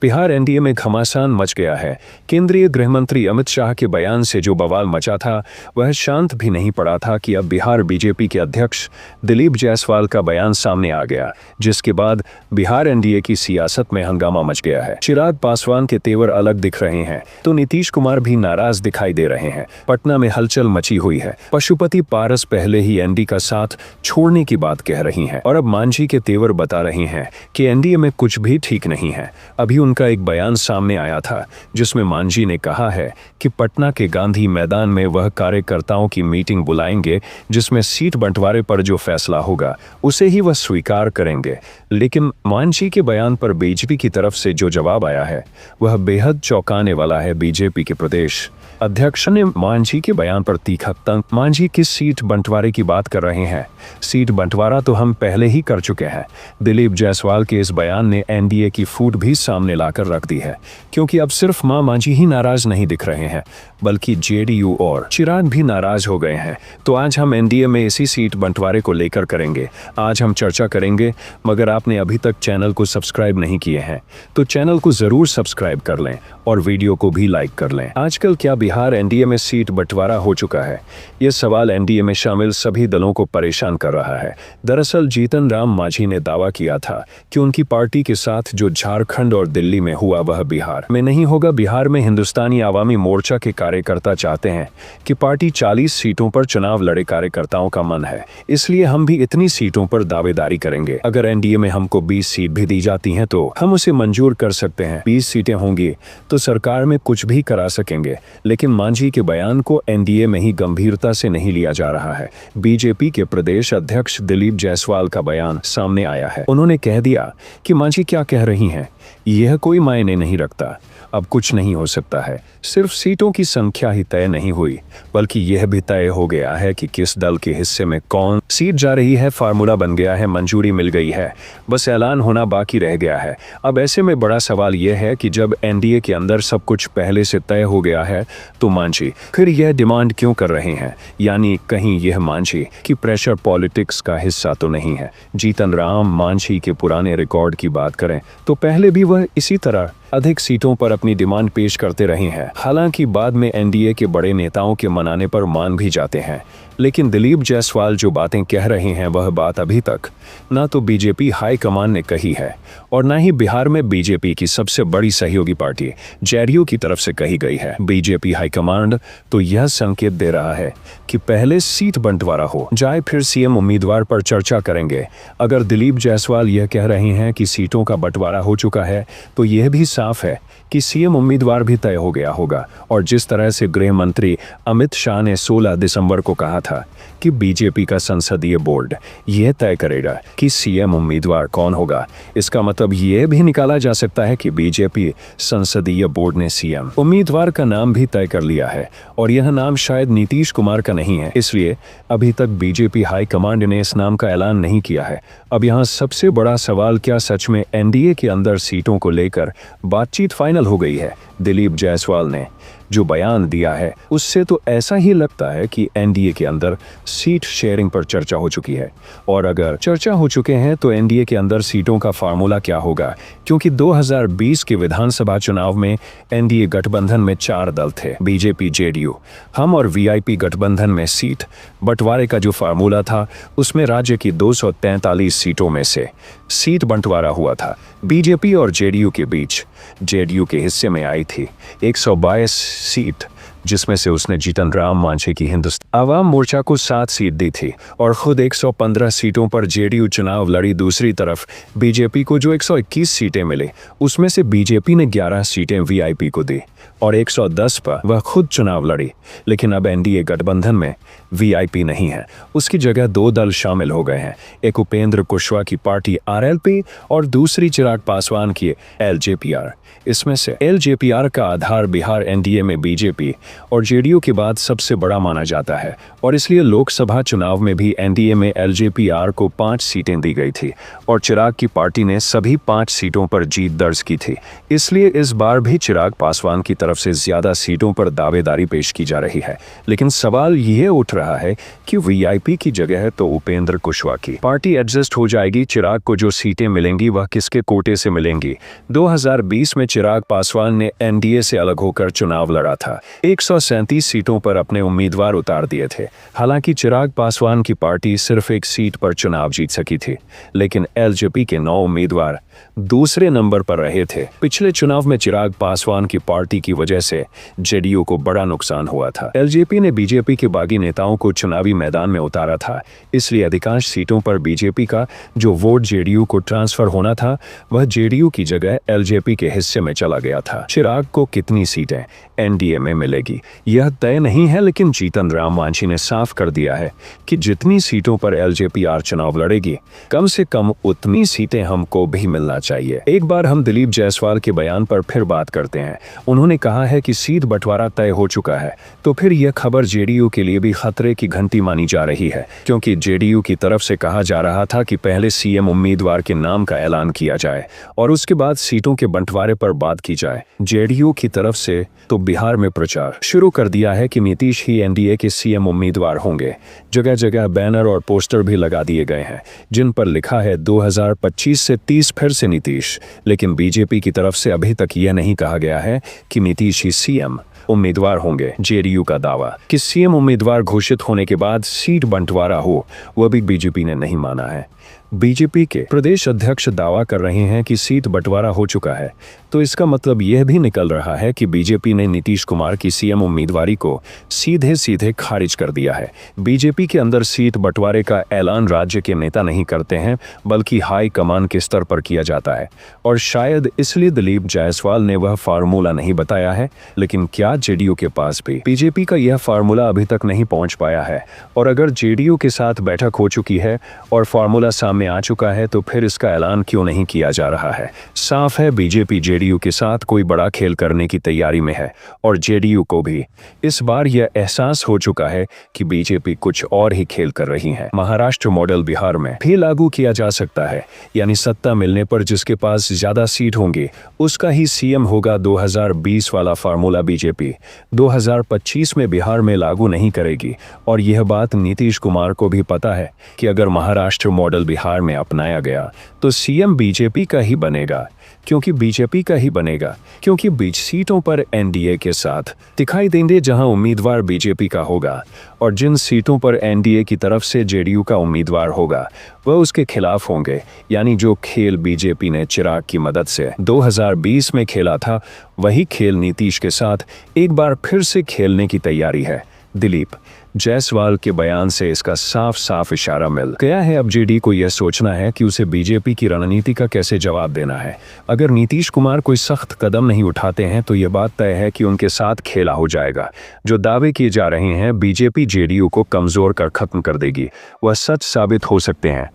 Bihar NDA में घमासान much गया है। केंद्रीय गृह मंत्री अमित शाह के बयान से जो बवाल मचा था वह शांत भी नहीं पड़ा था कि अब बिहार बीजेपी के अध्यक्ष दिलीप जायसवाल का बयान सामने आ गया, जिसके बाद बिहार एनडीए की सियासत में हंगामा मच गया है। चिराग पासवान के तेवर अलग दिख रहे हैं तो नीतीश कुमार भी नाराज दिखाई दे रहे हैं। पटना में हलचल मची हुई है। पशुपति पारस पहले ही एनडीए का साथ छोड़ने की बात कह रही हैं और अब मांझी के तेवर बता रही हैं कि एनडीए में कुछ भी ठीक नहीं है। अभी उनका एक बयान सामने आया था जिसमें मांझी ने कहा है कि पटना के गांधी मैदान में वह कार्यकर्ताओं की मीटिंग बुलाएंगे जिसमें सीट बंटवारे पर जो फैसला होगा उसे ही वह स्वीकार करेंगे। लेकिन मांझी के बयान पर बीजेपी की तरफ से जो जवाब आया है वह बेहद चौंकाने वाला है। बीजेपी के प्रदेश अध्यक्ष ने मांझी के बयान पर तीखा तंज। मांझी किस सीट बंटवारे की बात कर रहे हैं? सीट बंटवारा तो हम पहले ही कर चुके हैं। दिलीप जायसवाल के इस बयान ने एनडीए की फूट भी सामने लाकर रख दी है, क्योंकि अब सिर्फ मांझी ही नाराज नहीं दिख रहे हैं बल्कि जेडीयू और चिराग भी नाराज हो गए हैं। तो आज हम एनडीए में इसी सीट बंटवारे को लेकर करेंगे। आज हम चर्चा करेंगे, मगर आपने अभी तक चैनल को सब्सक्राइब नहीं किए हैं तो चैनल को जरूर सब्सक्राइब कर लें और वीडियो को भी लाइक कर लें। आजकल क्या बिहार एनडीए में सीट बंटवारा हो चुका है? यह सवाल एनडीए में शामिल सभी दलों को परेशान कर रहा है। दरअसल जीतन राम मांझी ने दावा किया था कि उनकी पार्टी के साथ जो झारखंड और दिल्ली में हुआ वह बिहार में नहीं होगा। बिहार में हिंदुस्तानी आवामी मोर्चा के कार्यकर्ता चाहते हैं कि पार्टी 40 सीटों पर चुनाव लड़े। कार्यकर्ताओं का मन है, इसलिए हम भी इतनी सीटों पर दावेदारी करेंगे। अगर एनडीए में हमको 20 सीट भी दी जाती हैं तो हम उसे मंजूर कर सकते हैं। 20 सीटें होंगी तो सरकार में कुछ भी करा सकेंगे। लेकिन मांझी के बयान को एनडीए में ही गंभीरता से नहीं लिया जा रहा है। बीजेपी के प्रदेश अध्यक्ष दिलीप जायसवाल का बयान सामने आया है। उन्होंने कह दिया कि मांझी क्या कह रही हैं यह कोई मायने नहीं रखता। अब कुछ नहीं हो सकता है। सिर्फ सीटों की संख्या ही तय नहीं हुई बल्कि यह भी तय हो गया है कि किस दल के हिस्से में कौन सीट जा रही है। फार्मूला बन गया है, मंजूरी मिल गई है, बस ऐलान होना बाकी रह गया है। अब ऐसे में बड़ा सवाल यह है कि जब एनडीए के अंदर सब कुछ पहले से तय हो गया है तो मांझी फिर यह डिमांड क्यों कर रहे हैं? यानी कहीं यह मांझी की प्रेशर पॉलिटिक्स का हिस्सा तो नहीं है? जीतन राम मांझी के पुराने रिकॉर्ड की बात करें तो पहले भी वह इसी तरह अधिक सीटों पर अपनी डिमांड पेश करते रहे हैं। हालांकि बाद में एनडीए के बड़े नेताओं के मनाने पर मान भी जाते हैं। लेकिन दिलीप जायसवाल जो बातें कह रहे हैं वह बात अभी तक ना तो बीजेपी हाईकमान ने कही है और ना ही बिहार में बीजेपी की सबसे बड़ी सहयोगी पार्टी जेडीयू की तरफ से कही गई है। बीजेपी हाईकमांड तो यह संकेत दे रहा है कि पहले सीट बंटवारा हो जाए, फिर सीएम उम्मीदवार पर चर्चा करेंगे। अगर दिलीप जायसवाल यह कह रहे हैं कि सीटों का बंटवारा हो चुका है तो यह भी साफ है कि सीएम उम्मीदवार भी तय हो गया होगा। और जिस तरह से गृह मंत्री अमित शाह ने 16 दिसंबर को कहा था कि बीजेपी का संसदीय बोर्ड यह तय करेगा कि सीएम उम्मीदवार कौन होगा, इसका मतलब यह भी निकाला जा सकता है कि बीजेपी संसदीय बोर्ड ने सीएम उम्मीदवार का नाम भी तय कर लिया है और यह नाम शायद नीतीश कुमार का नहीं है। इसलिए अभी तक बीजेपी हाईकमांड ने इस नाम का ऐलान नहीं किया है। अब यहाँ सबसे बड़ा सवाल, क्या सच में एनडीए के अंदर सीटों को लेकर बातचीत फाइनल हो गई है? दिलीप जायसवाल ने जो बयान दिया है उससे तो ऐसा ही लगता है कि एनडीए के अंदर सीट शेयरिंग पर चर्चा हो चुकी है। और अगर चर्चा हो चुके हैं तो एनडीए के अंदर सीटों का फार्मूला क्या होगा? क्योंकि 2020 के विधानसभा चुनाव में एनडीए गठबंधन में 4 दल थे, बीजेपी, जेडीयू, हम और वीआईपी। गठबंधन में सीट बंटवारे का जो फार्मूला था उसमें राज्य की 243 सीटों में से सीट बंटवारा हुआ था बीजेपी और जेडीयू के बीच। जेडीयू के हिस्से में आई थी 122 सीट, जिसमें से उसने जीतन राम मांझी की हिंदुस्तान आवाम मोर्चा को 7 सीट दी थी और खुद 115 सीटों पर जेडीयू चुनाव लड़ी। दूसरी तरफ बीजेपी को जो 121 सीटें मिली उसमें से बीजेपी ने 11 सीटें वीआईपी को दी और 110 पर वह खुद चुनाव लड़ी। लेकिन अब एनडीए गठबंधन में वीआईपी नहीं है, उसकी जगह 2 दल शामिल हो गए हैं। एक उपेंद्र कुशवाहा की पार्टी आरएलपी और दूसरी चिराग पासवान की एलजेपीआर। इसमें से एलजेपीआर का आधार बिहार एनडीए में बीजेपी और जेडीयू के बाद सबसे बड़ा माना जाता है और इसलिए लोकसभा चुनाव में भी एनडीए में एलजेपीआर को 5 सीटें दी गई थी और चिराग की पार्टी ने सभी 5 सीटों पर जीत दर्ज की थी। इसलिए इस बार भी चिराग पासवान की तरफ से ज्यादा सीटों पर दावेदारी पेश की जा रही है। लेकिन सवाल यह उठ रहा है कि वीआईपी की जगह है तो उपेंद्र कुशवाहा की पार्टी एडजस्ट हो जाएगी। चिराग को जो सीटें मिलेंगी वह किसके कोटे से मिलेंगी? 2020 में चिराग पासवान ने एनडीए से अलग होकर चुनाव लड़ा था, 137 सीटों पर अपने उम्मीदवार उतार दिए थे। हालांकि चिराग पासवान की पार्टी सिर्फ एक सीट पर चुनाव जीत सकी थी, लेकिन एलजेपी के 9 उम्मीदवार दूसरे नंबर पर रहे थे। पिछले चुनाव में चिराग पासवान की पार्टी की वजह से जेडीयू को बड़ा नुकसान हुआ था। एलजेपी ने बीजेपी के बागी नेताओं को चुनावी मैदान में उतारा था, इसलिए अधिकांश सीटों पर बीजेपी का जो वोट जेडीयू को ट्रांसफर होना था वह जेडीयू की जगह एलजेपी के हिस्से में चला गया था। चिराग को कितनी सीटें एनडीए में मिलेगी यह तय नहीं है, लेकिन जीतन राम मांझी ने साफ कर दिया है कि जितनी सीटों पर एलजेपीआर चुनाव लड़ेगी कम से कम उतनी सीटें हमको भी मिलना चाहिए। एक बार हम दिलीप जायसवाल के बयान पर फिर बात करते हैं। उन्होंने कहा है कि सीट बंटवारा तय हो चुका है, तो फिर यह खबर जेडीयू के लिए भी खतरे की घंटी मानी जा रही है, क्योंकि जेडीयू की तरफ से कहा जा रहा था कि पहले सीएम उम्मीदवार के नाम का ऐलान किया जाए और उसके बाद सीटों के बंटवारे पर बात की जाए। जेडीयू की तरफ से तो बिहार में प्रचार शुरू कर दिया है कि नीतीश ही एनडीए के सीएम उम्मीदवार होंगे। जगह जगह बैनर और पोस्टर भी लगा दिए गए हैं जिन पर लिखा है 2025 से 30 फिर से नीतीश। लेकिन बीजेपी की तरफ से अभी तक यह नहीं कहा गया है कि नीतीश ही सीएम उम्मीदवार होंगे। जेडीयू का दावा कि सीएम उम्मीदवार घोषित होने के बाद सीट बंटवारा हो वह भी बीजेपी ने नहीं माना है। बीजेपी के प्रदेश अध्यक्ष दावा कर रहे हैं कि सीट बंटवारा हो चुका है, तो इसका मतलब यह भी निकल रहा है कि बीजेपी ने नीतीश कुमार की सीएम उम्मीदवारी को सीधे सीधे खारिज कर दिया है। बीजेपी के अंदर सीट बंटवारे का ऐलान राज्य के नेता नहीं करते हैं, बल्कि हाई कमान के स्तर पर किया जाता है और शायद इसलिए दिलीप जायसवाल ने वह फार्मूला नहीं बताया है। लेकिन क्या जेडीयू के पास भी बीजेपी का यह फार्मूला अभी तक नहीं पहुंच पाया है? और अगर जेडीयू के साथ बैठक हो चुकी है और फार्मूला सामने आ चुका है तो फिर इसका ऐलान क्यों नहीं किया जा रहा है? साफ है बीजेपी जेडीयू के साथ कोई बड़ा खेल करने की तैयारी में है और जेडीयू को भी इस बार यह एहसास हो चुका है कि बीजेपी कुछ और ही खेल कर रही है। महाराष्ट्र मॉडल बिहार में भी लागू किया जा सकता है, यानी सत्ता मिलने पर जिसके पास ज्यादा सीट होंगी उसका ही सीएम होगा। 2020 वाला फार्मूला बीजेपी 2025 में बिहार में लागू नहीं करेगी और यह बात नीतीश कुमार को भी पता है कि अगर महाराष्ट्र मॉडल बिहार में अपनाया गया तो सीएम बीजेपी का ही बनेगा, क्योंकि बीजेपी का ही बनेगा, क्योंकि बीच सीटों पर एनडीए के साथ दिखाई देंगे जहां उम्मीदवार बीजेपी का होगा और जिन सीटों पर एनडीए की तरफ से जेडीयू का उम्मीदवार होगा वह उसके खिलाफ होंगे। यानी जो खेल बीजेपी ने चिराग की मदद से 2020 में खेला था वही खेल नीतीश के साथ एक बार फिर से खेलने की तैयारी है। दिलीप जायसवाल के बयान से इसका साफ साफ इशारा मिल गया है। अब जेडी को यह सोचना है कि उसे बीजेपी की रणनीति का कैसे जवाब देना है। अगर नीतीश कुमार कोई सख्त कदम नहीं उठाते हैं तो यह बात तय है कि उनके साथ खेला हो जाएगा। जो दावे किए जा रहे हैं बीजेपी जेडीयू को कमजोर कर खत्म कर देगी, वह सच साबित हो सकते हैं।